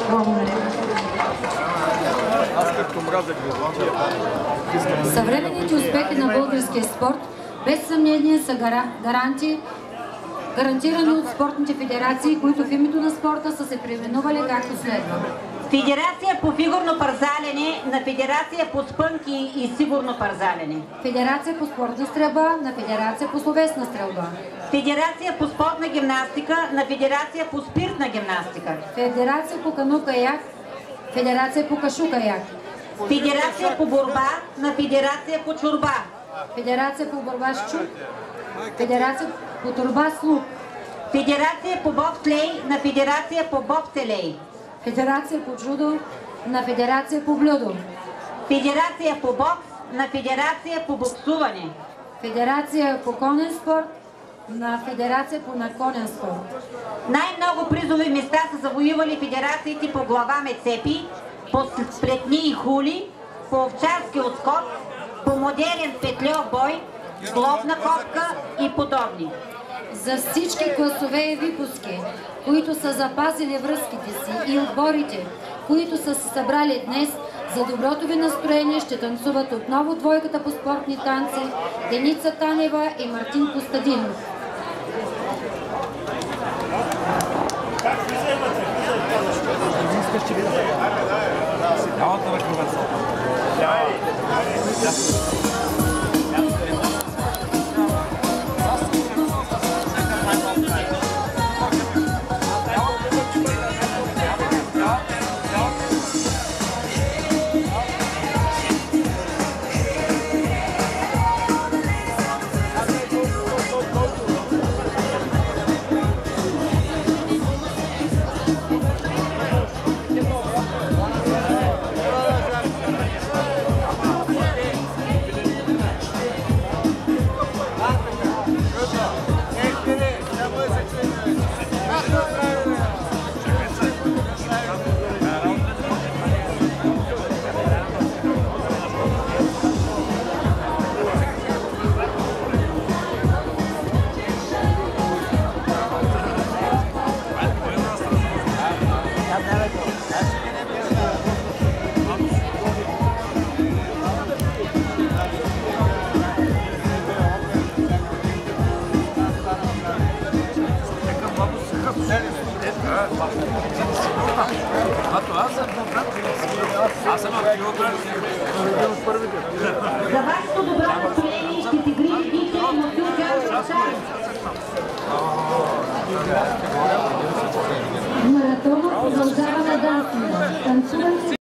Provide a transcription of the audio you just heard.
Благодаря. Съвременните успехи на българския спорт без съмнение са гарантирани от спортните федерации, които в името на спорта са се преименували както следва. Федерация по фигурно парзалене на Федерация по спънки и сигурно парзалене. Федерация по спортна стрелба на Федерация по словесна стрелба. Федерация по спортна гимнастика на Федерация по спиртна гимнастика. Федерация по кану-каяк, Федерация по кашу-каяк. Федерация по борба на Федерация по чорба. Федерация по борба с чук, Федерация по турба с лук. Федерация по бобслей на Федерация по бобселей. Федерация по джудо на Федерация по блюдо. Федерация по бокс на Федерация по боксуване. Федерация по конен спорт на Федерация по наконен спорт. Най-много призови места са завоювали федерациите по глава мецепи, по сплетни и хули, по овчарски отскок, по модерен петлео бой, глобна копка и подобни. За всички класове и випуски, които са запазили връзките си, и отборите, които са се събрали днес, за доброто ви настроение ще танцуват отново двойката по спортни танци Деница Танева и Мартин Костадинов. Аз съм